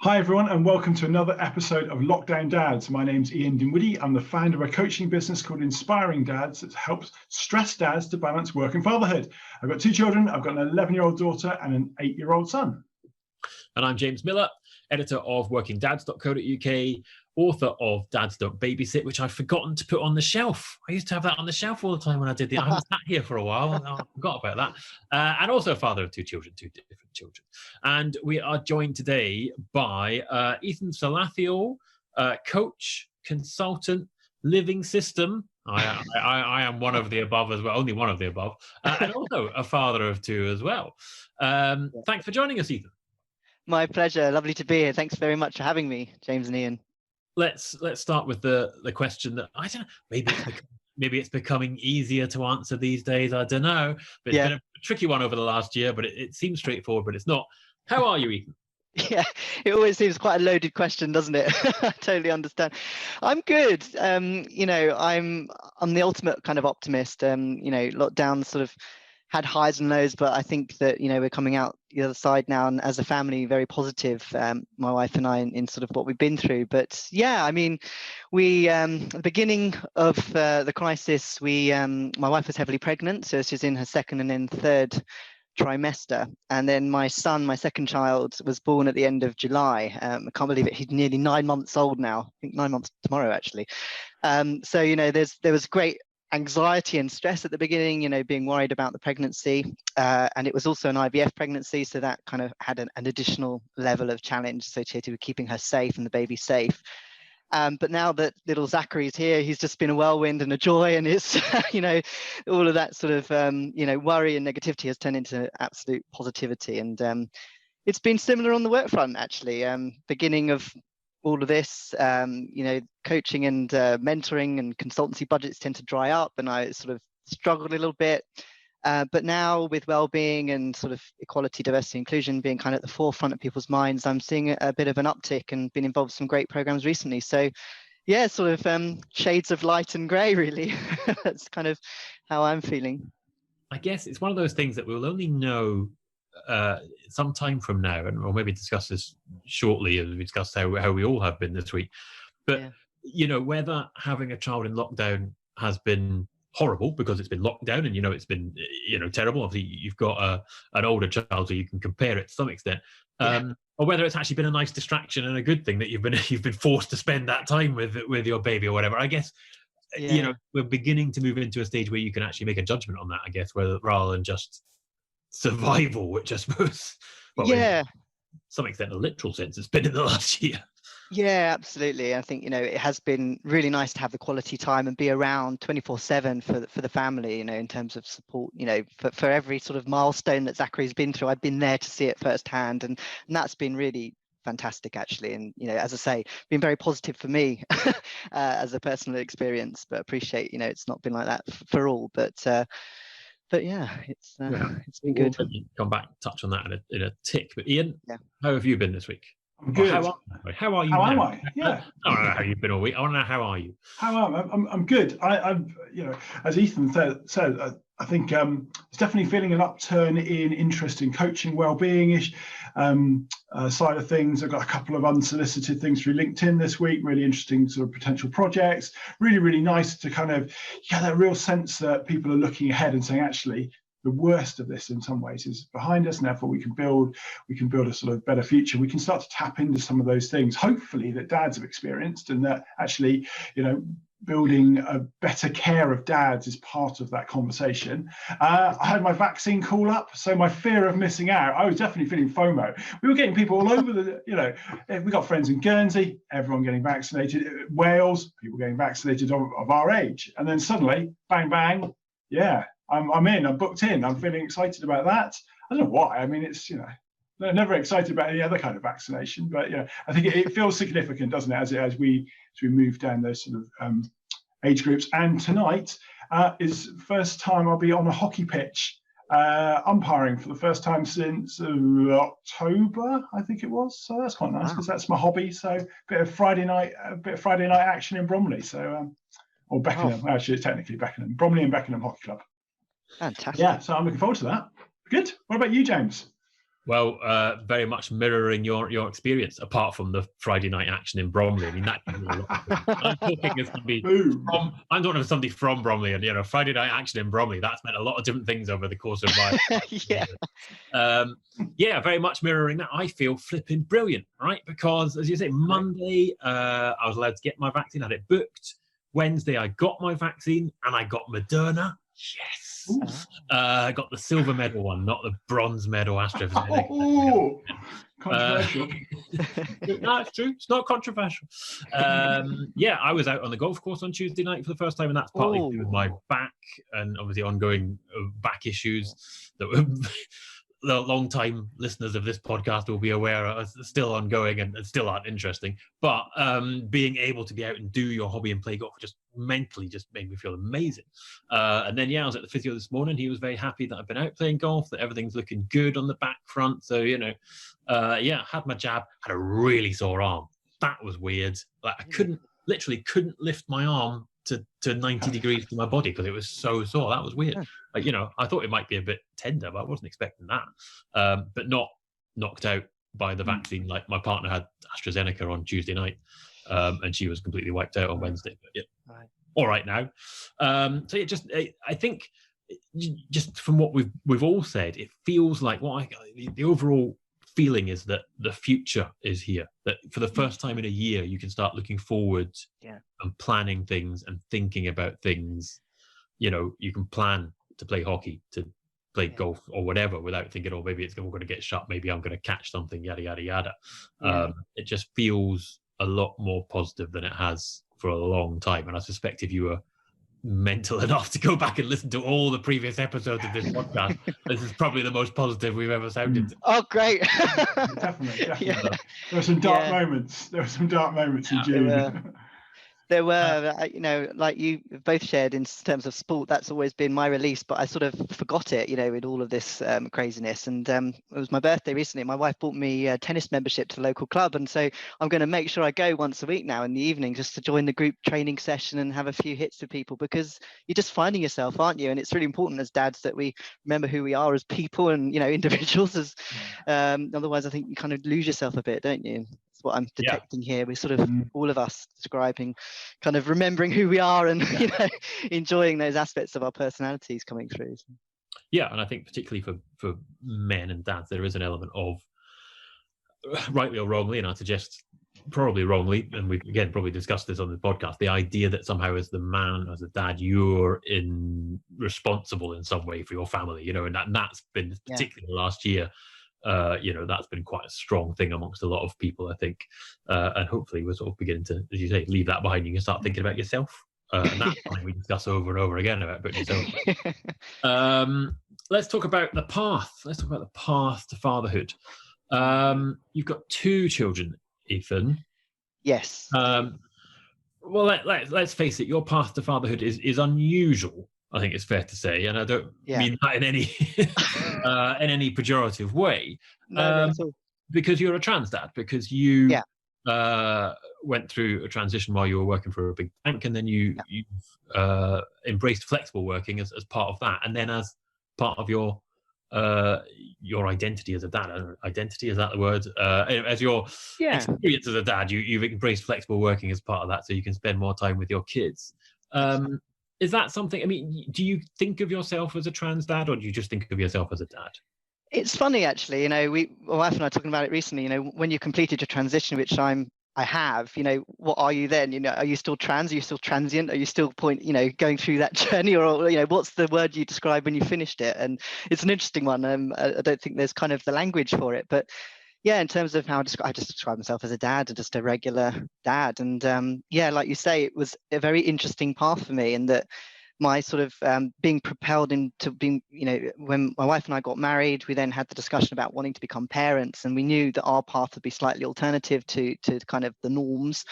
Hi everyone, and welcome to another episode of Lockdown Dads. My name's Ian Dinwiddie. I'm the founder of a coaching business called Inspiring Dads that helps stressed dads to balance work and fatherhood. I've got two children. I've got an 11-year-old daughter and an 8-year-old son. And I'm James Miller, editor of workingdads.co.uk, author of Dads Don't Babysit, which I've forgotten to put on the shelf. I used to have that on the shelf all the time when I did the. I haven't sat here for a while. And I forgot about that. And also a father of two children, two different children. And we are joined today by Ethan Salathiel, coach, consultant, living system. I am one of the above as well, only one of the above, and also a father of two as well. Thanks for joining us, Ethan. My pleasure. Lovely to be here. Thanks very much for having me, James and Ian. Let's start with the question that I don't know. Maybe it's becoming easier to answer these days. I don't know. But it's been a tricky one over the last year. But it seems straightforward. But it's not. How are you, Ethan? Yeah, it always seems quite a loaded question, doesn't it? I totally understand. I'm good. I'm the ultimate kind of optimist. Lockdown sort of had highs and lows, but I think that we're coming out the other side now, and as a family, very positive. My wife and I in sort of what we've been through. But yeah, I mean, we at the beginning of the crisis, my wife was heavily pregnant, so she's in her second and then third trimester, and then my son, my second child, was born at the end of July. I can't believe it. He's nearly 9 months old now. I think 9 months tomorrow, actually. So there was great anxiety and stress at the beginning, being worried about the pregnancy, and it was also an IVF pregnancy, so that kind of had an additional level of challenge associated with keeping her safe and the baby safe. But now that little Zachary's here, he's just been a whirlwind and a joy, and it's all of that sort of worry and negativity has turned into absolute positivity. And it's been similar on the work front, actually. Beginning of all of this, coaching and mentoring and consultancy budgets tend to dry up, and I sort of struggled a little bit. But now with well-being and sort of equality, diversity, inclusion being kind of at the forefront of people's minds, I'm seeing a bit of an uptick and been involved in some great programs recently. So yeah, sort of shades of light and grey, really. That's kind of how I'm feeling. I guess it's one of those things that we'll only know some time from now, and we'll maybe discuss this shortly as we discuss how we all have been this week. But whether having a child in lockdown has been horrible because it's been locked down and it's been terrible. Obviously you've got an older child, so you can compare it to some extent, or whether it's actually been a nice distraction and a good thing that you've been forced to spend that time with your baby or whatever. I guess we're beginning to move into a stage where you can actually make a judgment on that, I guess, rather than just survival, which I suppose in some extent a literal sense it's been in the last year. Yeah, absolutely. I think it has been really nice to have the quality time and be around 24/7 for the family, in terms of support, for every sort of milestone that Zachary's been through. I've been there to see it firsthand, and that's been really fantastic, actually. And as I say, been very positive for me as a personal experience, but appreciate it's not been like that for all, but yeah, it's been good. We'll come back, touch on that in a tick. But Ian, how have you been this week? I'm good. How are you? How now? am I? Yeah. I don't know how you've been all week. I want to know, how are you? I'm good. I'm as Ethan said, I think it's definitely feeling an upturn in interest in coaching, well-being-ish side of things. I've got a couple of unsolicited things through LinkedIn this week, really interesting sort of potential projects. Really, really nice to kind of get that real sense that people are looking ahead and saying, actually, the worst of this in some ways is behind us, and therefore we can build a sort of better future. We can start to tap into some of those things, hopefully, that dads have experienced, and that actually, building a better care of dads is part of that conversation. I had my vaccine call up, so my fear of missing out, I was definitely feeling FOMO. We were getting people all over we got friends in Guernsey, everyone getting vaccinated, Wales, people getting vaccinated of our age, and then suddenly, bang, bang, I'm in, I'm booked in, I'm feeling excited about that. I don't know why. I mean, it's, never excited about any other kind of vaccination, but I think it feels significant, doesn't it, as we move down those sort of age groups. And tonight is the first time I'll be on a hockey pitch, umpiring for the first time since October, I think it was. So that's quite nice because that's my hobby. So a bit of Friday night action in Bromley. So or Beckenham, actually, it's technically Beckenham, Bromley and Beckenham Hockey Club. Fantastic. Yeah, so I'm looking forward to that. Good. What about you, James? Well, very much mirroring your experience, apart from the Friday night action in Bromley. I mean, that can be a lot of things. I'm talking as somebody I'm talking as somebody from Bromley, and Friday night action in Bromley. That's meant a lot of different things over the course of my very much mirroring that. I feel flipping brilliant, right? Because as you say, Monday I was allowed to get my vaccine, had it booked. Wednesday I got my vaccine, and I got Moderna. Yes. I got the silver medal one, not the bronze medal AstraZeneca. Oh, controversial. No, it's true. It's not controversial. I was out on the golf course on Tuesday night for the first time, and that's partly to do with my back and obviously ongoing back issues that were the long-time listeners of this podcast will be aware are still ongoing and still aren't interesting. But being able to be out and do your hobby and play golf just mentally just made me feel amazing. And then I was at the physio this morning. He was very happy that I've been out playing golf, that everything's looking good on the back front. So had my jab, had a really sore arm. That was weird. Like I literally couldn't lift my arm to 90 degrees to my body because it was so sore. That was weird. Like, I thought it might be a bit tender, but I wasn't expecting that. But not knocked out by the vaccine. Like my partner had AstraZeneca on Tuesday night, and she was completely wiped out on Wednesday. But all right now. I think just from what we've all said, it feels like the overall feeling is that the future is here, that for the first time in a year you can start looking forward and planning things and thinking about things. You can plan to play hockey, to play golf or whatever without thinking, oh, maybe it's all going to get shut, maybe I'm going to catch something, yada yada yada. It just feels a lot more positive than it has for a long time, and I suspect if you were mental enough to go back and listen to all the previous episodes of this podcast, this is probably the most positive we've ever sounded. Oh, great. Definitely. There were some dark moments. In June. There were, like you both shared in terms of sport, that's always been my release, but I sort of forgot it, with all of this craziness. And it was my birthday recently. My wife bought me a tennis membership to the local club. And so I'm going to make sure I go once a week now in the evening just to join the group training session and have a few hits with people, because you're just finding yourself, aren't you? And it's really important as dads that we remember who we are as people and, individuals. Otherwise, I think you kind of lose yourself a bit, don't you? That's what I'm detecting here. We're sort of all of us describing, kind of remembering who we are and enjoying those aspects of our personalities coming through. And I think particularly for men and dads, there is an element of, rightly or wrongly, and I suggest probably wrongly, and we've again probably discussed this on the podcast, the idea that somehow as the man, as a dad, you're responsible in some way for your family, and that's been particularly last year. That's been quite a strong thing amongst a lot of people, I think, and hopefully we're sort of beginning to, as you say, leave that behind. You can start thinking about yourself, and that's something we discuss over and over again about putting yourself. Let's talk about the path. Let's talk about the path to fatherhood. You've got 2 children, Ethan. Yes. Well, let's face it. Your path to fatherhood is unusual, I think it's fair to say, and I don't mean that in any pejorative way. Because you're a trans dad, because you went through a transition while you were working for a big bank, and then you embraced flexible working as part of that, and then as part of your identity as a dad. Identity, is that the word? As your experience as a dad, you've embraced flexible working as part of that, so you can spend more time with your kids. Is that something, do you think of yourself as a trans dad, or do you just think of yourself as a dad? It's funny, actually, my wife and I were talking about it recently, when you completed your transition, which I have, what are you then? Are you still trans? Are you still transient? Are you still going through that journey, or, what's the word you describe when you finished it? And it's an interesting one. I don't think there's kind of the language for it, but in terms of how I just describe myself as a dad, and just a regular dad. And like you say, it was a very interesting path for me, in that my sort of being propelled into being, when my wife and I got married, we then had the discussion about wanting to become parents, and we knew that our path would be slightly alternative to kind of the norms.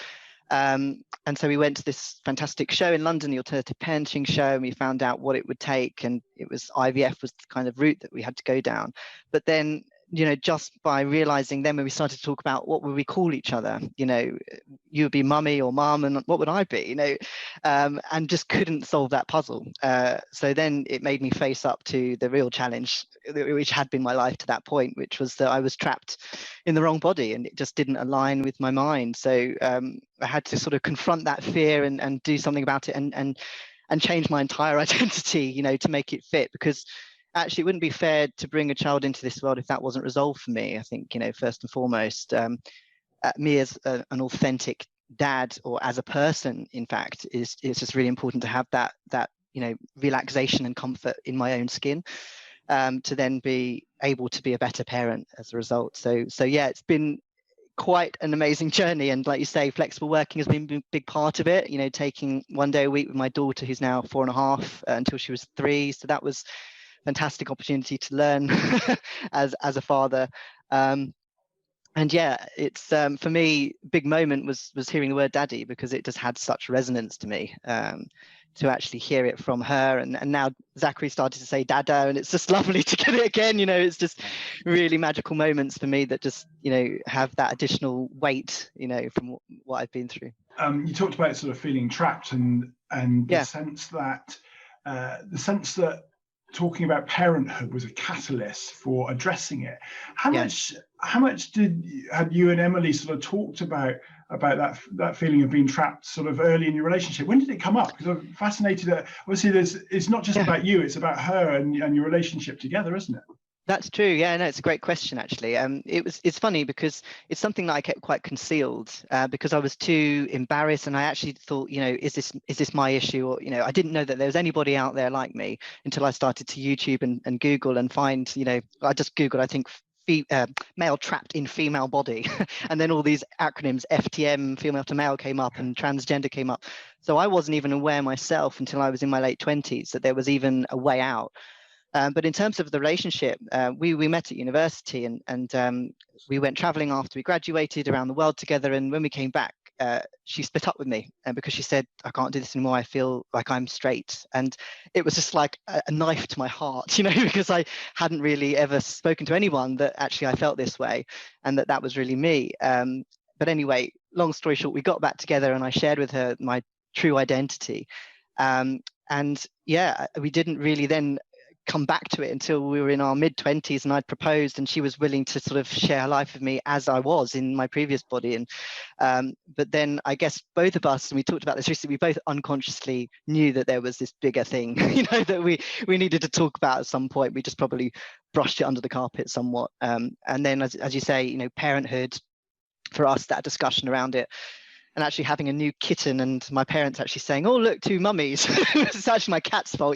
And so we went to this fantastic show in London, the Alternative Parenting Show, and we found out what it would take, and it was IVF was the kind of route that we had to go down. But then just by realizing then when we started to talk about what would we call each other, you would be mummy or mum, and what would I be, and just couldn't solve that puzzle. So then it made me face up to the real challenge, which had been my life to that point, which was that I was trapped in the wrong body and it just didn't align with my mind. So I had to sort of confront that fear and do something about it and change my entire identity, to make it fit, because actually it wouldn't be fair to bring a child into this world if that wasn't resolved for me. I think, first and foremost, me as an authentic dad, or as a person, in fact, is just really important to have that relaxation and comfort in my own skin, to then be able to be a better parent as a result. So yeah, it's been quite an amazing journey, and like you say, flexible working has been a big part of it, taking 1 day a week with my daughter, who's now 4.5, until she was 3. So that was fantastic opportunity to learn as a father. And yeah, it's for me, big moment was hearing the word daddy, because it just had such resonance to me, to actually hear it from her. And now Zachary started to say dada, and it's just lovely to get it again. It's just really magical moments for me that just have that additional weight, from what I've been through. You talked about sort of feeling trapped, and the sense that talking about parenthood was a catalyst for addressing it. How much had you and Emily sort of talked about that feeling of being trapped sort of early in your relationship? When did it come up? Because I'm fascinated that obviously it's not just about you, it's about her and your relationship together, isn't it? That's true. Yeah, no, it's a great question, actually. It's funny because it's something that I kept quite concealed, because I was too embarrassed, and I actually thought, is this my issue? Or, I didn't know that there was anybody out there like me until I started to YouTube and Google and find, I just Googled, I think, male trapped in female body, and then all these acronyms, FTM, female to male, came up, and transgender came up. So I wasn't even aware myself until I was in my late 20s that there was even a way out. But in terms of the relationship, we met at university, and we went traveling after we graduated around the world together. And when we came back, she split up with me, because she said, I can't do this anymore. I feel like I'm straight. And it was just like a knife to my heart, because I hadn't really ever spoken to anyone that actually I felt this way, and that was really me. But anyway, long story short, we got back together and I shared with her my true identity. And yeah, we didn't really then come back to it until we were in our mid-20s, and I'd proposed, and she was willing to sort of share her life with me as I was in my previous body. And but then I guess both of us, and we talked about this recently, we both unconsciously knew that there was this bigger thing, that we needed to talk about at some point. We just probably brushed it under the carpet somewhat. And then as you say, parenthood, for us, that discussion around it, and actually having a new kitten, and my parents actually saying, oh, look, 2 mummies. It's actually my cat's fault,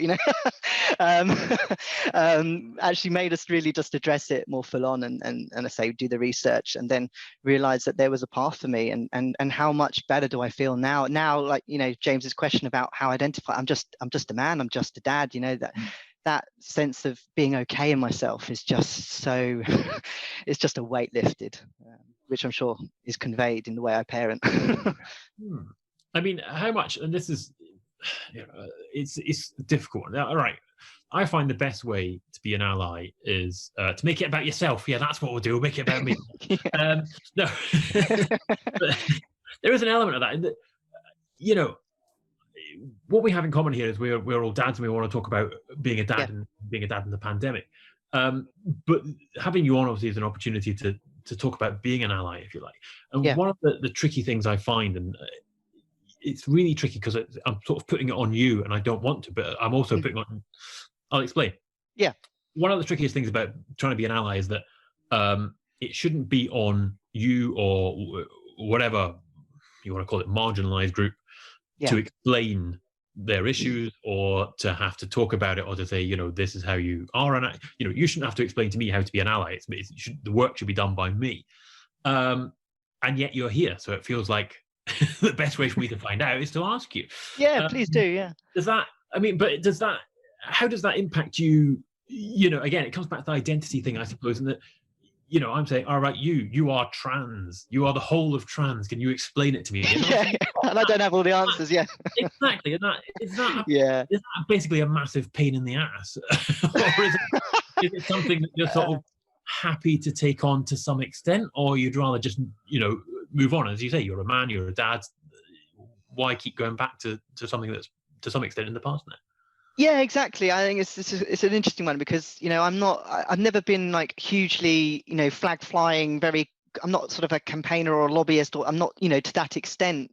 actually made us really just address it more full on, and I say do the research, and then realize that there was a path for me, and how much better do I feel now, like, James's question about how I identify. I'm just a man, I'm just a dad, that sense of being okay in myself is just so, it's just a weight lifted, which I'm sure is conveyed in the way I parent. I mean, how much, and this is, it's difficult. Now, all right, I find the best way to be an ally is to make it about yourself. Yeah, that's what we'll do. We'll make it about me. No, but there is an element of that. In that, what we have in common here is we're all dads, and we want to talk about being a dad and being a dad in the pandemic. But having you on obviously is an opportunity to talk about being an ally, if you like. And one of the tricky things I find, and it's really tricky because I'm sort of putting it on you, and I don't want to, but I'm also putting on. I'll explain. Yeah. One of the trickiest things about trying to be an ally is that it shouldn't be on you or whatever you want to call it, marginalized group, to explain their issues, or to have to talk about it, or to say, this is how you are, and you shouldn't have to explain to me how to be an ally. The work should be done by me, and yet you're here, so it feels like the best way for me to find out is to ask you. Yeah, please do. Yeah. How does that impact you? Again, it comes back to the identity thing, I suppose, and that. I'm saying, all right, you are trans. You are the whole of trans. Can you explain it to me? And I don't have all the answers. Yeah, exactly. And is that basically a massive pain in the ass, or is it something that you're sort of happy to take on to some extent, or you'd rather just, move on? As you say, you're a man, you're a dad. Why keep going back to something that's to some extent in the past now? Yeah, exactly. I think it's an interesting one because, I've never been like hugely, flag flying, I'm not sort of a campaigner or a lobbyist, or I'm not, to that extent,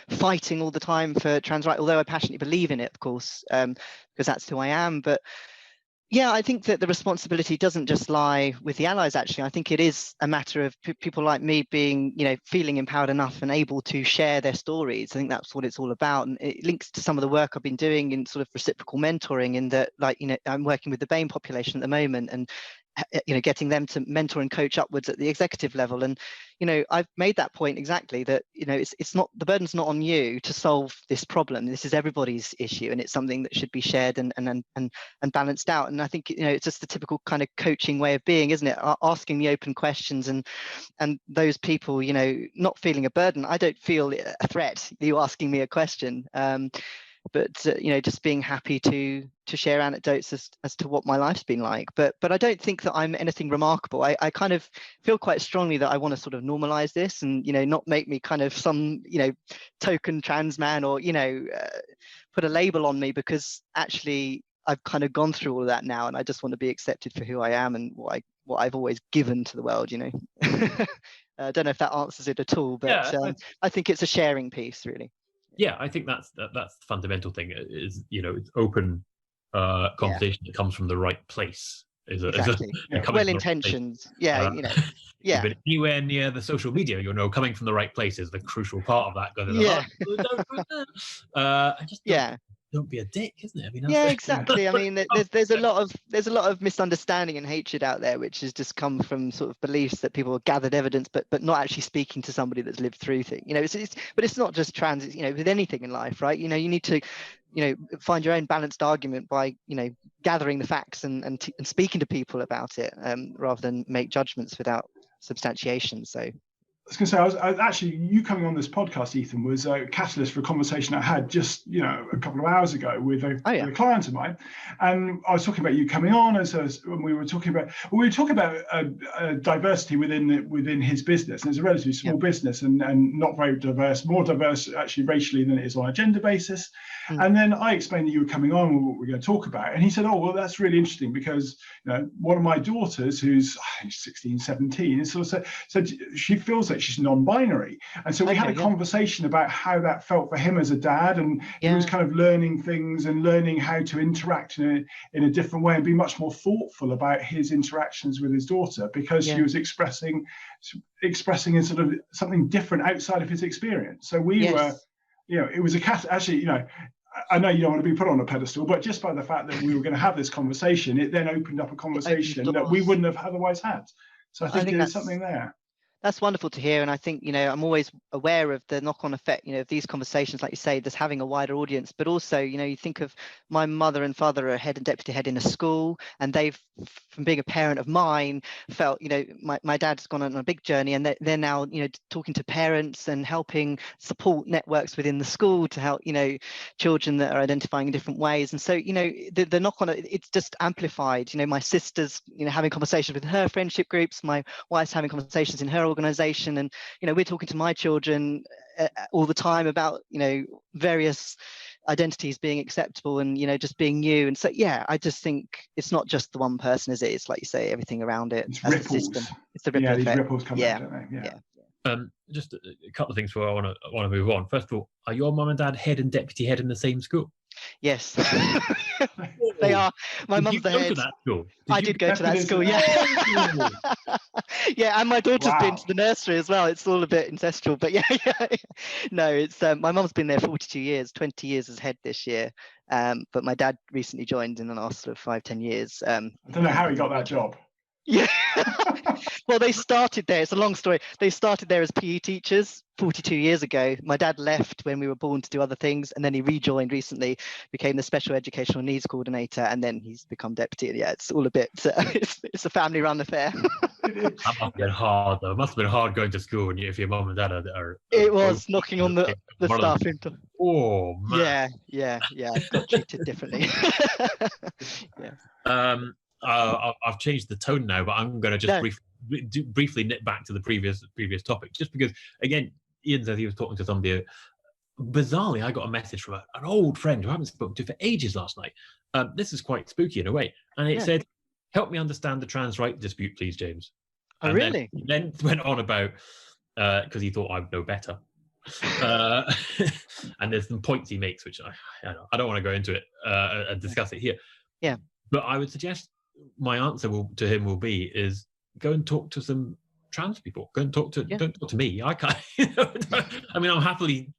fighting all the time for trans rights, although I passionately believe in it, of course, because that's who I am. But yeah, I think that the responsibility doesn't just lie with the allies, actually. I think it is a matter of people like me being, feeling empowered enough and able to share their stories. I think that's what it's all about. And it links to some of the work I've been doing in sort of reciprocal mentoring, in that, like, I'm working with the BAME population at the moment, and getting them to mentor and coach upwards at the executive level. And I've made that point exactly, that it's not, the burden's not on you to solve this problem. This is everybody's issue, and it's something that should be shared and balanced out. And I think it's just the typical kind of coaching way of being, isn't it? Asking the open questions, and those people not feeling a burden. I don't feel a threat, you asking me a question, but just being happy to share anecdotes as to what my life's been like. But I don't think that I'm anything remarkable. I kind of feel quite strongly that I want to sort of normalize this, and not make me kind of some token trans man, or put a label on me, because actually I've kind of gone through all of that now, and I just want to be accepted for who I am and what I've always given to the world. I don't know if that answers it at all, but yeah, I think it's a sharing piece, really. Yeah, I think that's the fundamental thing. Is it's open conversation that comes from the right place. Exactly. Well intentioned. Yeah, yeah. But anywhere near the social media, coming from the right place is the crucial part of that. Don't be a dick, isn't it? I mean, exactly. I mean, there's a lot of misunderstanding and hatred out there, which has just come from sort of beliefs that people have gathered evidence, but not actually speaking to somebody that's lived through things. But it's not just trans. It's, with anything in life, right? You need to, find your own balanced argument by, gathering the facts and speaking to people about it, rather than make judgments without substantiation. So. I was going to say, I was actually, you coming on this podcast, Ethan, was a catalyst for a conversation I had just, a couple of hours ago with a client of mine, and I was talking about you coming on, and we were talking about diversity within his business, and it's a relatively small business and not very diverse, more diverse actually racially than it is on a gender basis. And then I explained that you were coming on and what we're going to talk about, and he said, oh, well, that's really interesting, because one of my daughters, who's 16, 17, sort of said she feels that she's non-binary, and so we had a conversation about how that felt for him as a dad, and he was kind of learning things and learning how to interact in a different way and be much more thoughtful about his interactions with his daughter, because she was expressing in sort of something different outside of his experience. So we were, it was actually, I know you don't want to be put on a pedestal, but just by the fact that we were going to have this conversation, it then opened up a conversation that we wouldn't have otherwise had. So I think there's something there. That's wonderful to hear, and I think I'm always aware of the knock-on effect of these conversations, like you say, just having a wider audience. But also, you think of my mother and father are head and deputy head in a school, and they've, from being a parent of mine, felt my dad's gone on a big journey, and they're now talking to parents and helping support networks within the school to help children that are identifying in different ways. And so the knock-on, it's just amplified. My sister's having conversations with her friendship groups, my wife's having conversations in her organization, and we're talking to my children all the time about various identities being acceptable and just being you. And so I just think it's not just the one person, is it? It's like you say, everything around it. It's ripples. System. It's the ripple effect. These ripples come out, don't they? Just a couple of things before I want to move on. First of all, are your mum and dad head and deputy head in the same school? Yes. They are. My mum's the head. I did go to that school, yeah, and my daughter's been to the nursery as well. It's all a bit ancestral, but no, it's my mum's been there 42 years, 20 years as head this year, but my dad recently joined in the last sort of 5-10 years. I don't know how he got that job. Yeah. Well, they started there. It's a long story. They started there as PE teachers 42 years ago. My dad left when we were born to do other things, and then he rejoined recently, became the special educational needs coordinator, and then he's become deputy. Yeah, it's all a bit, it's a family run affair. That must have been hard, though. It must have been hard going to school if your mum and dad are it was knocking on the staff into. Oh, man. Yeah. I got treated differently. I've changed the tone now, but I'm going to just briefly nip back to the previous topic, just because, again, Ian said he was talking to somebody. Bizarrely, I got a message from an old friend who I haven't spoken to for ages last night. This is quite spooky in a way. And it said, "Help me understand the trans right dispute, please, James." Oh, really? Then went on about, because he thought I'd know better. And there's some points he makes, which I don't want to go into it and discuss it here. Yeah. But I would suggest my answer to him will be is go and talk to some trans people. Go and don't talk to me. I can't. I mean, I'm happily.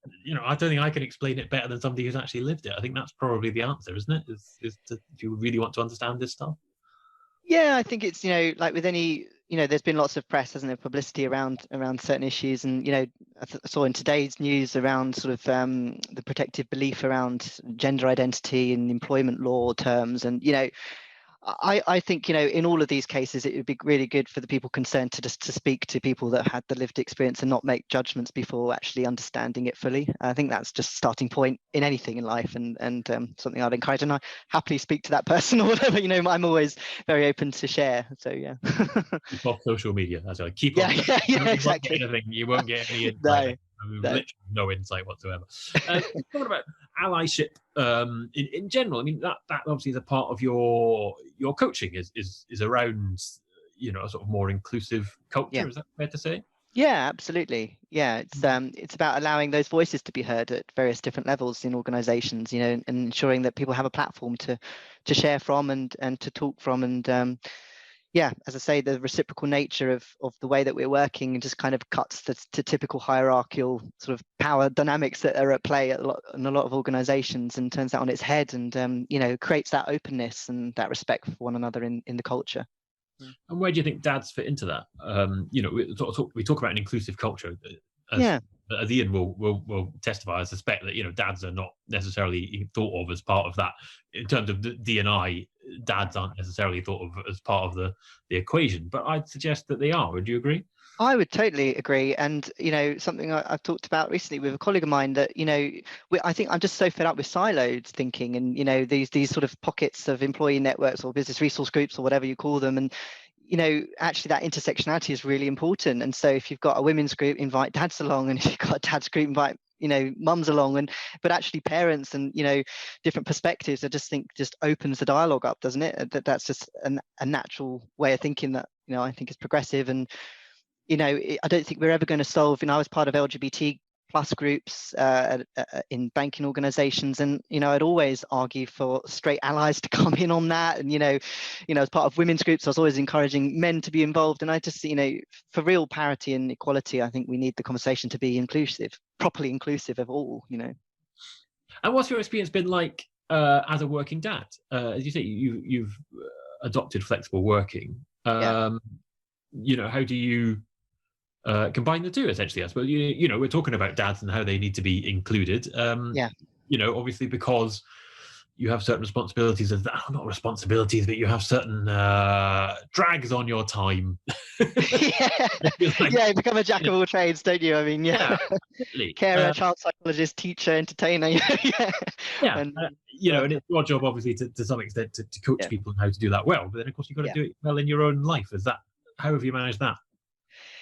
I don't think I can explain it better than somebody who's actually lived it. I think that's probably the answer, isn't it? Is if you really want to understand this stuff. Yeah, I think it's like with any. There's been lots of press, hasn't there, publicity around certain issues, and I saw in today's news around sort of the protective belief around gender identity in employment law terms, and I think in all of these cases it would be really good for the people concerned to speak to people that had the lived experience and not make judgments before actually understanding it fully. I think that's just a starting point in anything in life, and something I'd encourage, and I happily speak to that person or whatever. I'm always very open to share. So yeah. Keep off social media. That's right. Keep off. Yeah, exactly. You won't get any insight. Literally no insight whatsoever. Talking about allyship in general, I mean that obviously is a part of your coaching is around a sort of more inclusive culture. Yeah. Is that fair to say? Yeah, absolutely. Yeah, it's about allowing those voices to be heard at various different levels in organisations, and ensuring that people have a platform to share from and to talk from, and yeah, as I say, the reciprocal nature of the way that we're working just kind of cuts the typical hierarchical sort of power dynamics that are at play in a lot of organizations, and turns that on its head, and creates that openness and that respect for one another in the culture. And where do you think dads fit into that? We talk about an inclusive culture. As Ian will testify, I suspect that dads are not necessarily thought of as part of that. In terms of the D&I, dads aren't necessarily thought of as part of the equation, but I'd suggest that they are. Would you agree? I would totally agree, and something I've talked about recently with a colleague of mine that I think I'm just so fed up with siloed thinking, and these sort of pockets of employee networks or business resource groups or whatever you call them, and actually that intersectionality is really important. And so if you've got a women's group, invite dads along, and if you've got a dad's group, invite mums along, but actually parents and different perspectives. I just think just opens the dialogue up, doesn't it? That's just a natural way of thinking that I think is progressive. And I don't think we're ever going to solve. I was part of LGBT plus groups in banking organizations, and I'd always argue for straight allies to come in on that, and as part of women's groups I was always encouraging men to be involved. And I just for real parity and equality, I think we need the conversation to be inclusive, properly inclusive of all. And what's your experience been like as a working dad? As you say, you've adopted flexible working. How do you combine the two, essentially? I suppose we're talking about dads and how they need to be included. Obviously because you have certain responsibilities not responsibilities, but you have certain drags on your time. You become a jack of all trades, don't you? I mean, carer, child psychologist, teacher, entertainer. And it's your job, obviously, to some extent, to coach people on how to do that well. But then, of course, you've got to do it well in your own life. How have you managed that?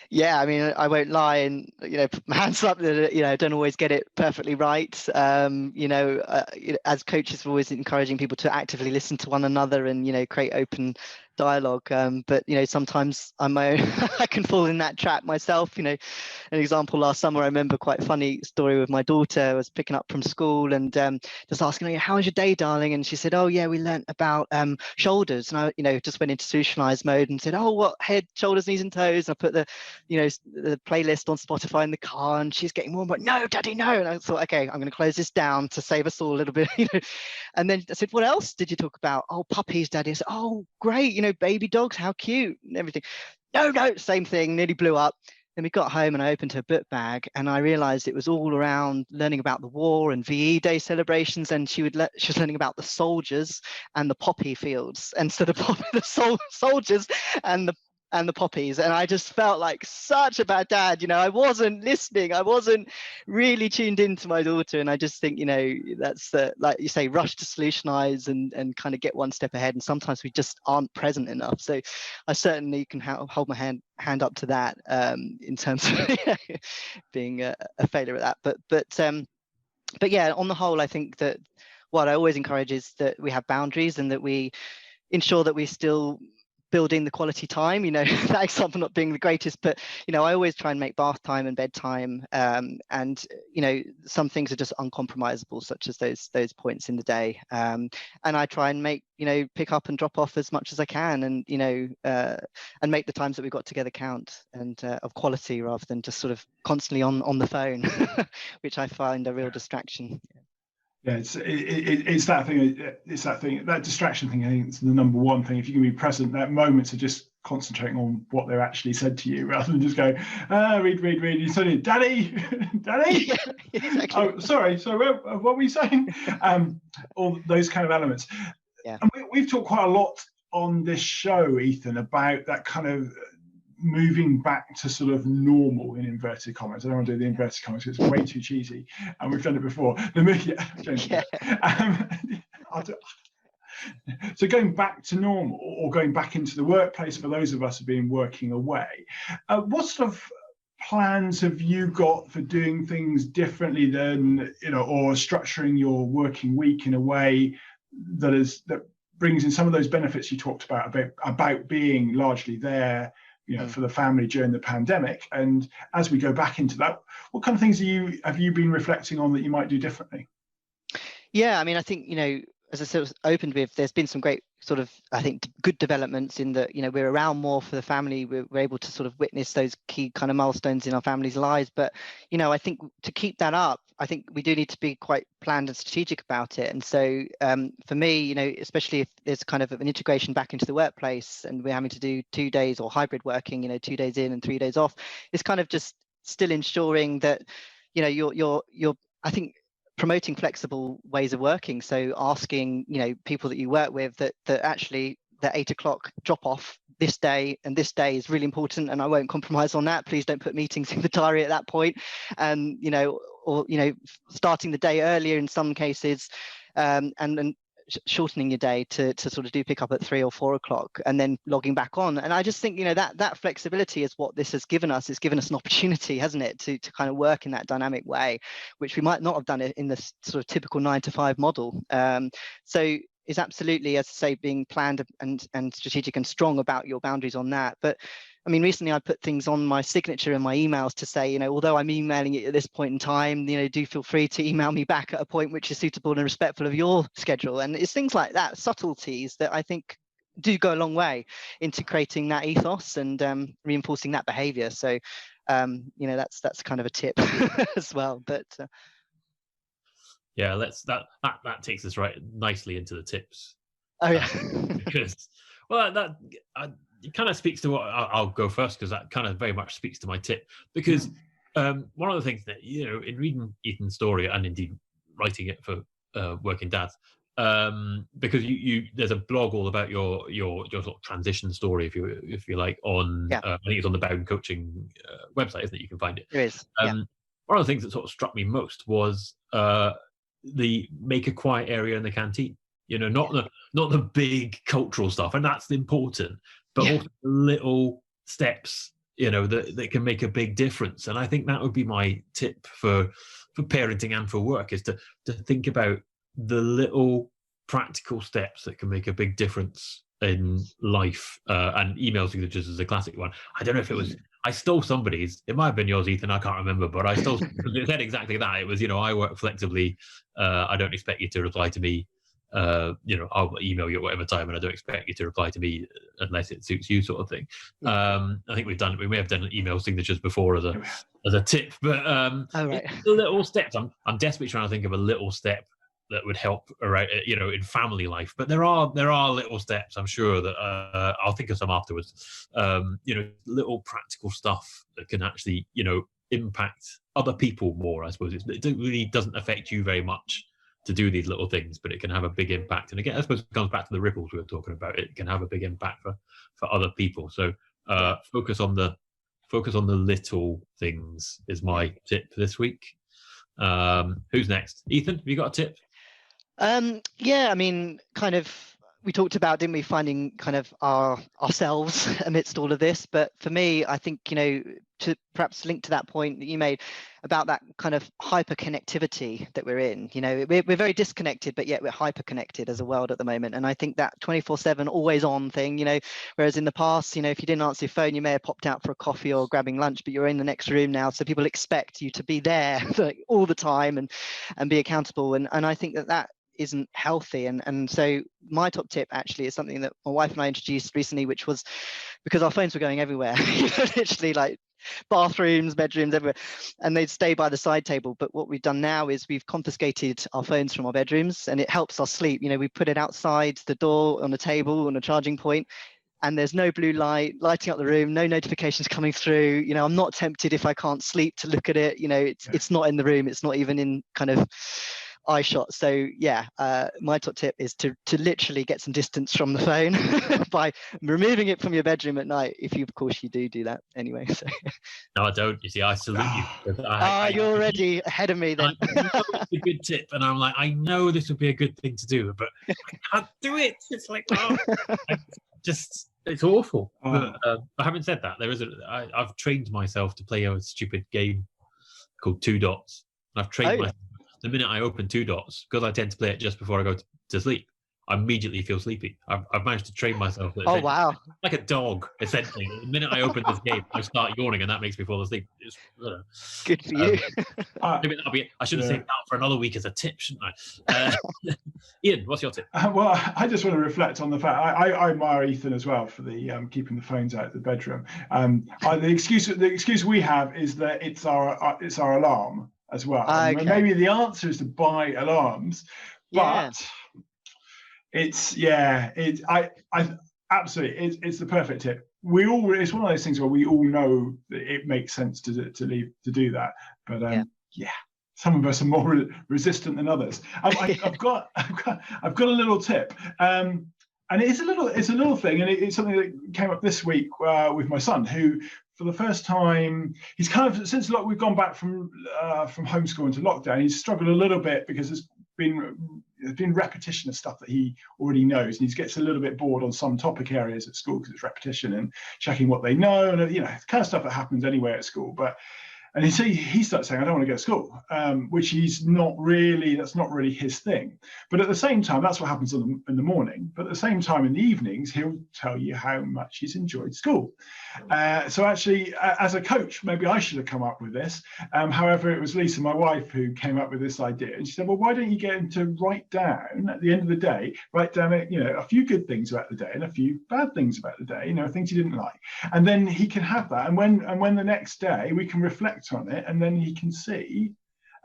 Yeah, I mean, I won't lie and put my hands up that I don't always get it perfectly right. As coaches, we're always encouraging people to actively listen to one another and create open dialogue. But sometimes I'm my own. I can fall in that trap myself. An example last summer, I remember quite a funny story with my daughter. I was picking up from school and just asking her, "How was your day, darling?" And she said, "Oh yeah, we learnt about shoulders." And I just went into socialize mode and said, "Oh, what? Head, shoulders, knees and toes." And I put the playlist on Spotify in the car, and she's getting more and more, "No, Daddy, no." And I thought, okay, I'm going to close this down to save us all a little bit. And then I said, "What else did you talk about?" "Oh, puppies, Daddy." I said, "Oh, great. Baby dogs, how cute," and everything. No, same thing, nearly blew up. Then we got home and I opened her book bag and I realized it was all around learning about the war and VE Day celebrations, and she was learning about the soldiers and the poppy fields. And so the soldiers and the and the poppies, and I just felt like such a bad dad. I wasn't listening, I wasn't really tuned into my daughter, and I just think that's like you say, rush to solutionize and kind of get one step ahead, and sometimes we just aren't present enough. So I certainly can hold my hand up to that, in terms of being a failure at that. But yeah, on the whole, I think that what I always encourage is that we have boundaries and that we ensure that we still building the quality time. That example not being the greatest, but I always try and make bath time and bedtime, and some things are just uncompromisable, such as those points in the day, and I try and make pick up and drop off as much as I can, and and make the times that we've got together count, and of quality, rather than just sort of constantly on the phone, which I find a real distraction. Yeah, it's that thing. It's that thing. That distraction thing. I think it's the number one thing. If you can be present, that moment to just concentrating on what they're actually said to you, rather than just go, read. You said, "Daddy, Daddy." Yeah, exactly. Oh, sorry. So what were you saying? All those kind of elements. Yeah. And we've talked quite a lot on this show, Ethan, about that kind of moving back to sort of normal, in inverted commas. I don't want to do the inverted commas because it's way too cheesy, and we've done it before. So going back to normal, or going back into the workplace for those of us who've been working away, what sort of plans have you got for doing things differently than, or structuring your working week in a way that brings in some of those benefits you talked about being largely there for the family during the pandemic? And as we go back into that, what kind of things have you been reflecting on that you might do differently? Yeah, I mean, I think, as I sort of opened with, there's been some great sort of, I think, good developments in that, we're around more for the family. We're able to sort of witness those key kind of milestones in our family's lives. But, I think to keep that up, I think we do need to be quite planned and strategic about it. And so for me, especially if there's kind of an integration back into the workplace and we're having to do 2 days or hybrid working, 2 days in and 3 days off, it's kind of just still ensuring that, you're I think, promoting flexible ways of working. So asking, people that you work with that actually the 8 o'clock drop off this day and this day is really important, and I won't compromise on that. Please don't put meetings in the diary at that point. And or starting the day earlier in some cases, and shortening your day to sort of do pick up at 3 or 4 o'clock and then logging back on. And I just think that flexibility is what this has given us. It's given us an opportunity, hasn't it, to kind of work in that dynamic way, which we might not have done it in this sort of typical 9-to-5 model. So it's absolutely, as I say, being planned and strategic and strong about your boundaries on that. But I mean, recently I put things on my signature in my emails to say, although I'm emailing it at this point in time, do feel free to email me back at a point which is suitable and respectful of your schedule. And it's things like that, subtleties, that I think do go a long way into creating that ethos and reinforcing that behavior. So, that's kind of a tip as well. But yeah, that takes us right nicely into the tips. Oh yeah, because it kind of speaks to what I'll go first, because that kind of very much speaks to my tip. Because one of the things that in reading Ethan's story and indeed writing it for Working Dads, because there's a blog all about your sort of transition story, if you like, on I think it's on the BAME coaching website, isn't it? You can find it. There is. One of the things that sort of struck me most was the make a quiet area in the canteen. Not the big cultural stuff, and that's important, but also the little steps, that can make a big difference. And I think that would be my tip for parenting and for work, is to think about the little practical steps that can make a big difference in life. And email signatures is a classic one. I don't know if it was, I stole somebody's, it might have been yours, Ethan, I can't remember, but I stole, it said exactly that. It was, I work flexibly. I don't expect you to reply to me. I'll email you at whatever time, and I don't expect you to reply to me unless it suits you, sort of thing. I think we may have done email signatures before as a tip, but the little steps. I'm desperately trying to think of a little step that would help around, in family life. But there are little steps, I'm sure, that I'll think of some afterwards. Little practical stuff that can actually, impact other people more. I suppose it really doesn't affect you very much to do these little things, but it can have a big impact. And again, I suppose it comes back to the ripples we were talking about. It can have a big impact for other people. So Focus on the little things is my tip for this week. Who's next? Ethan, have you got a tip? Yeah, I mean, kind of, we talked about, didn't we, finding kind of ourselves amidst all of this. But for me, I think, to perhaps link to that point that you made about that kind of hyper connectivity that we're in. We're very disconnected, but yet we're hyper connected as a world at the moment. And I think that 24/7 always on thing, whereas in the past, if you didn't answer your phone, you may have popped out for a coffee or grabbing lunch, but you're in the next room now. So people expect you to be there all the time and be accountable. And I think that isn't healthy. And so my top tip actually is something that my wife and I introduced recently, which was because our phones were going everywhere, literally like bathrooms, bedrooms, everywhere, and they'd stay by the side table. But what we've done now is we've confiscated our phones from our bedrooms, and it helps us sleep. We put it outside the door on a table on a charging point, and there's no blue light lighting up the room, no notifications coming through. I'm not tempted if I can't sleep to look at it. It's not in the room, it's not even in kind of eye shot. So yeah, my top tip is to literally get some distance from the phone by removing it from your bedroom at night, if you, of course, you do that anyway. So. No, I don't. You see, I salute you. You're already ahead of me then. I know it's a good tip, and I'm like, I know this would be a good thing to do, but I can't do it. It's like, it's awful. But having said that, I've trained myself to play a stupid game called Two Dots. I've trained myself. The minute I open Two Dots, because I tend to play it just before I go to sleep, I immediately feel sleepy. I've managed to train myself. Oh, wow. Like a dog, essentially. The minute I open this game, I start yawning, and that makes me fall asleep. Good for you. Maybe that'll be it. I should have saved that for another week as a tip, shouldn't I? Ian, what's your tip? Well, I just want to reflect on the fact I admire Ethan as well for the keeping the phones out of the bedroom. The excuse we have is that it's our alarm as well. Okay. Maybe the answer is to buy alarms, but it's absolutely it's the perfect tip. It's one of those things where we all know that it makes sense to do that, but some of us are more resistant than others. I've got a little tip, and it's a little thing, and it's something that came up this week with my son, who, for the first time, he's kind of, since we've gone back from homeschool into lockdown, he's struggled a little bit because there's been repetition of stuff that he already knows, and he gets a little bit bored on some topic areas at school because it's repetition and checking what they know, and it's kind of stuff that happens anyway at school. And he starts saying, I don't want to go to school, which that's not really his thing. But at the same time, that's what happens in the morning. But at the same time, in the evenings, he'll tell you how much he's enjoyed school. So actually, as a coach, maybe I should have come up with this. However, it was Lisa, my wife, who came up with this idea. And she said, well, why don't you get him to write down, at the end of the day, a few good things about the day and a few bad things about the day, things he didn't like. And then he can have that. And when the next day we can reflect on it, and then he can see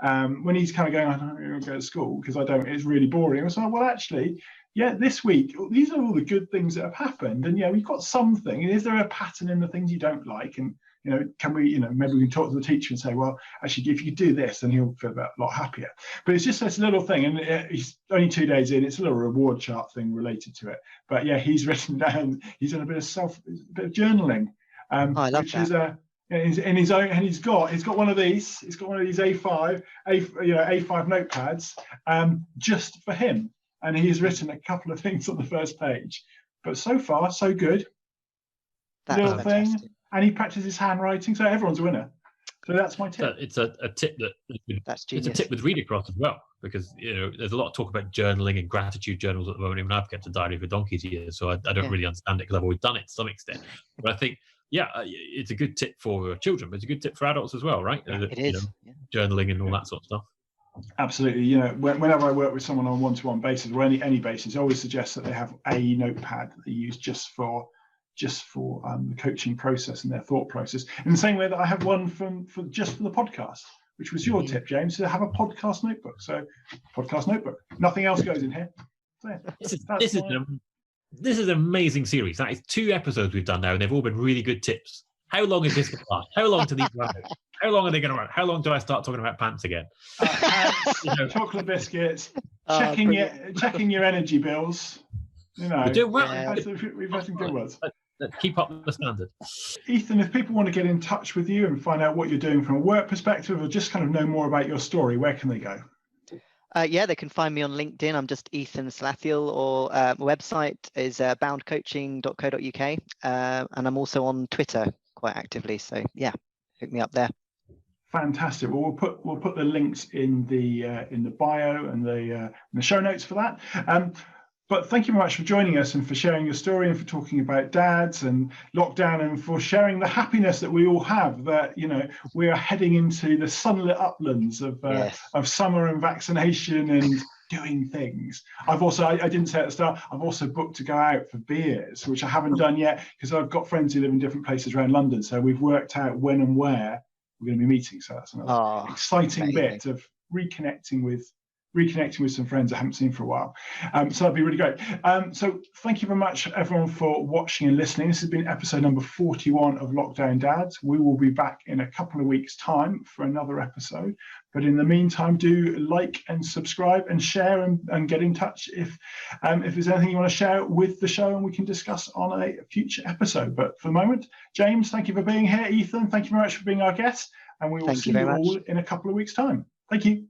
when he's kind of going, I don't really want to go to school because it's really boring. I was like, well, actually, this week these are all the good things that have happened, and we've got something. Is there a pattern in the things you don't like? And can we, maybe we can talk to the teacher and say, well, actually, if you do this, then he'll feel a lot happier. But it's just this little thing, and he's only 2 days in. It's a little reward chart thing related to it. But he's written down. He's done a bit of journaling, I love which that. is in his own, and he's got one of these. He's got one of these A5 notepads, just for him, and he has written a couple of things on the first page. But so far, so good. Little thing, and he practices handwriting, so everyone's a winner. So that's my tip. It's a tip that's genius. It's a tip with read across as well, because there's a lot of talk about journaling and gratitude journals at the moment. Even I've kept a diary for donkey's years, so I don't really understand it because I've always done it to some extent. But I think, it's a good tip for children, but it's a good tip for adults as well, right? It is. Journaling and all that sort of stuff. Absolutely. Whenever I work with someone on a one-to-one basis or any basis, I always suggest that they have a notepad that they use just for the coaching process and their thought process. In the same way that I have one for the podcast, which was your tip, James, to have a podcast notebook. So, podcast notebook. Nothing else goes in here. So, this is an amazing series. That is 2 episodes we've done now, and they've all been really good tips. How long is this going to last? How long do these run? How long are they going to run? How long do I start talking about pants again? Chocolate biscuits, checking your energy bills. We're doing well. We've had some good ones. Let's keep up the standard. Ethan, if people want to get in touch with you and find out what you're doing from a work perspective, or just kind of know more about your story, where can they go? Yeah, they can find me on LinkedIn. I'm just Ethan Salathiel, or my website is boundcoaching.co.uk, and I'm also on Twitter quite actively. So yeah, hook me up there. Fantastic. Well, we'll put the links in the bio and the show notes for that. But thank you very much for joining us and for sharing your story and for talking about dads and lockdown and for sharing the happiness that we all have, that, you know, we are heading into the sunlit uplands of summer and vaccination and doing things. I've also, I didn't say at the start, I've also booked to go out for beers, which I haven't done yet because I've got friends who live in different places around London. So we've worked out when and where we're going to be meeting. So that's another exciting bit of reconnecting with some friends I haven't seen for a while. So that'd be really great. So thank you very much, everyone, for watching and listening. This has been episode number 41 of Lockdown Dads. We will be back in a couple of weeks' time for another episode. But in the meantime, do like and subscribe and share and get in touch if there's anything you want to share with the show, and we can discuss on a future episode. But for the moment, James, thank you for being here. Ethan, thank you very much for being our guest. And we will see you all in a couple of weeks' time. Thank you.